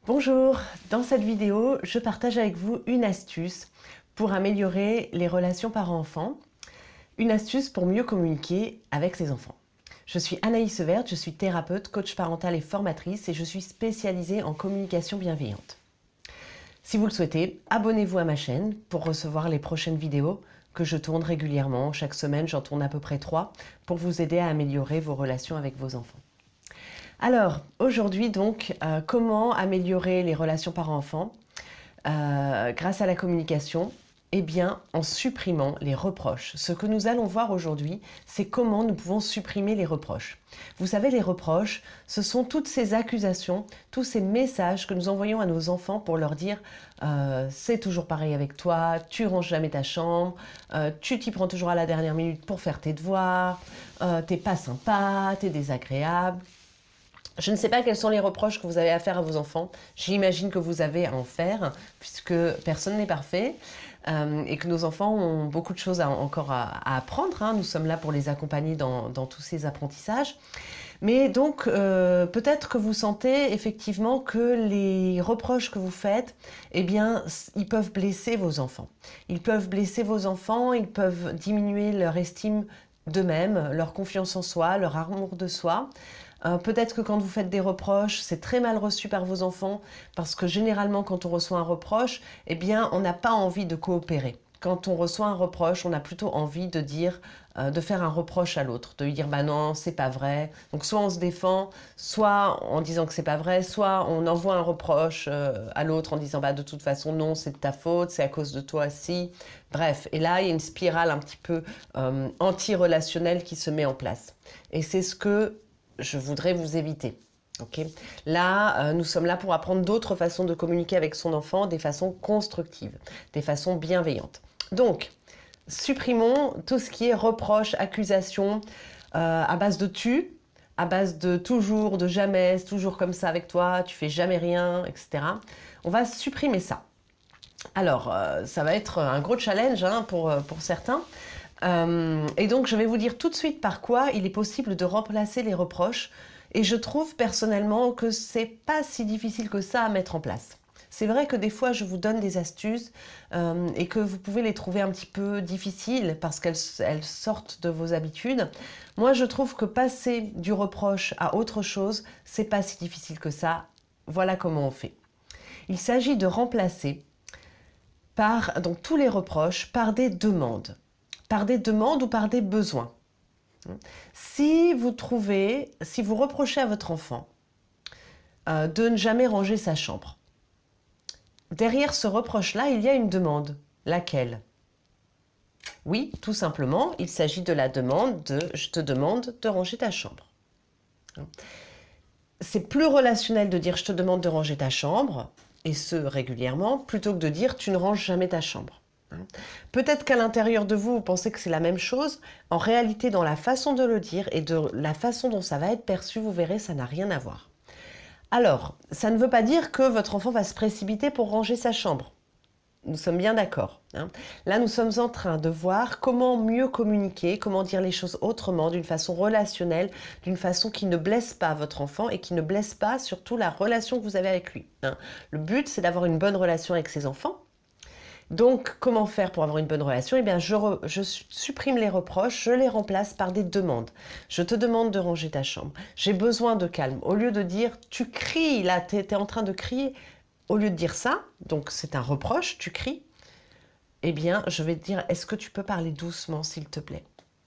Bonjour, dans cette vidéo, je partage avec vous une astuce pour améliorer les relations parents-enfants, une astuce pour mieux communiquer avec ses enfants. Je suis Anaïs Evert, je suis thérapeute, coach parental et formatrice et je suis spécialisée en communication bienveillante. Si vous le souhaitez, abonnez-vous à ma chaîne pour recevoir les prochaines vidéos que je tourne régulièrement. Chaque semaine, j'en tourne à peu près 3 pour vous aider à améliorer vos relations avec vos enfants. Alors, aujourd'hui donc, comment améliorer les relations parents-enfants grâce à la communication? Eh bien, en supprimant les reproches. Ce que nous allons voir aujourd'hui, c'est comment nous pouvons supprimer les reproches. Vous savez, les reproches, ce sont toutes ces accusations, tous ces messages que nous envoyons à nos enfants pour leur dire c'est toujours pareil avec toi, tu ranges jamais ta chambre, tu t'y prends toujours à la dernière minute pour faire tes devoirs, t'es pas sympa, t'es désagréable. Je ne sais pas quels sont les reproches que vous avez à faire à vos enfants. J'imagine que vous avez à en faire, puisque personne n'est parfait et que nos enfants ont beaucoup de choses encore à apprendre. Hein. Nous sommes là pour les accompagner dans tous ces apprentissages. Mais donc, peut-être que vous sentez effectivement que les reproches que vous faites, eh bien, ils peuvent blesser vos enfants. Ils peuvent blesser vos enfants, ils peuvent diminuer leur estime d'eux-mêmes, leur confiance en soi, leur amour de soi. Peut-être que quand vous faites des reproches, c'est très mal reçu par vos enfants parce que généralement quand on reçoit un reproche, eh bien on n'a pas envie de coopérer. Quand on reçoit un reproche, on a plutôt envie de dire, de faire un reproche à l'autre, de lui dire bah non, c'est pas vrai. Donc soit on se défend, soit en disant que c'est pas vrai, soit on envoie un reproche à l'autre en disant bah de toute façon non, c'est de ta faute, c'est à cause de toi si. Bref, et là il y a une spirale un petit peu anti-relationnelle qui se met en place. Et c'est ce que je voudrais vous éviter. Okay. Là, nous sommes là pour apprendre d'autres façons de communiquer avec son enfant, des façons constructives, des façons bienveillantes. Donc, supprimons tout ce qui est reproche, accusation, à base de tu, à base de toujours, de jamais, c'est toujours comme ça avec toi, tu fais jamais rien, etc. On va supprimer ça. Alors, ça va être un gros challenge hein, pour certains. Et donc, je vais vous dire tout de suite par quoi il est possible de remplacer les reproches. Et je trouve personnellement que c'est pas si difficile que ça à mettre en place. C'est vrai que des fois, je vous donne des astuces et que vous pouvez les trouver un petit peu difficiles parce qu'elles sortent de vos habitudes. Moi, je trouve que passer du reproche à autre chose, c'est pas si difficile que ça. Voilà comment on fait. Il s'agit de remplacer donc tous les reproches par des demandes. Par des demandes ou par des besoins. Si vous reprochez à votre enfant de ne jamais ranger sa chambre, derrière ce reproche-là, il y a une demande. Laquelle? Oui, tout simplement, il s'agit de la demande de « je te demande de ranger ta chambre ». C'est plus relationnel de dire « je te demande de ranger ta chambre » et ce régulièrement, plutôt que de dire « tu ne ranges jamais ta chambre ». Peut-être qu'à l'intérieur de vous, vous pensez que c'est la même chose. En réalité, dans la façon de le dire et de la façon dont ça va être perçu, vous verrez, ça n'a rien à voir. Alors, ça ne veut pas dire que votre enfant va se précipiter pour ranger sa chambre. Nous sommes bien d'accord. Hein. Là, nous sommes en train de voir comment mieux communiquer, comment dire les choses autrement, d'une façon relationnelle, d'une façon qui ne blesse pas votre enfant et qui ne blesse pas surtout la relation que vous avez avec lui. Hein. Le but, c'est d'avoir une bonne relation avec ses enfants. Donc, comment faire pour avoir une bonne relation? Eh bien, je supprime les reproches, je les remplace par des demandes. Je te demande de ranger ta chambre. J'ai besoin de calme. Au lieu de dire, tu cries, là, tu es en train de crier. Au lieu de dire ça, donc c'est un reproche, tu cries, eh bien, je vais te dire, est-ce que tu peux parler doucement, s'il te plaît?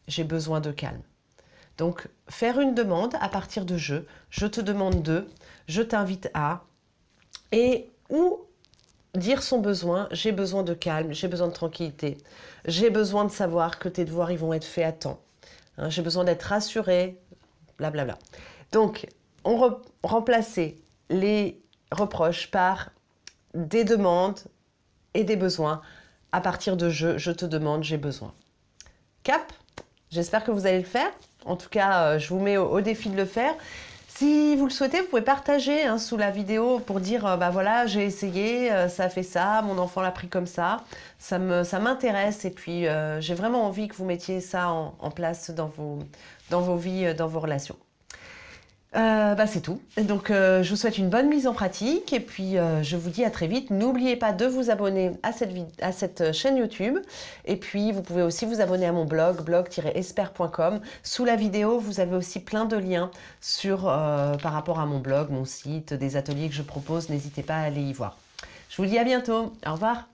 J'ai besoin de calme. Donc, faire une demande à partir de je te demande de, je t'invite à, et ou dire son besoin, j'ai besoin de calme, j'ai besoin de tranquillité, j'ai besoin de savoir que tes devoirs ils vont être faits à temps, hein, j'ai besoin d'être rassurée, blablabla. Donc, on remplacer les reproches par des demandes et des besoins à partir de je te demande, j'ai besoin. Cap? J'espère que vous allez le faire. En tout cas, je vous mets au défi de le faire. Si vous le souhaitez, vous pouvez partager hein, sous la vidéo pour dire bah voilà, j'ai essayé, ça fait ça, mon enfant l'a pris comme ça m'intéresse et puis j'ai vraiment envie que vous mettiez ça en place dans vos vies, dans vos relations. C'est tout. Donc, je vous souhaite une bonne mise en pratique et puis je vous dis à très vite. N'oubliez pas de vous abonner à cette chaîne YouTube et puis vous pouvez aussi vous abonner à mon blog, blog-esper.com. Sous la vidéo, vous avez aussi plein de liens par rapport à mon blog, mon site, des ateliers que je propose. N'hésitez pas à aller y voir. Je vous dis à bientôt. Au revoir.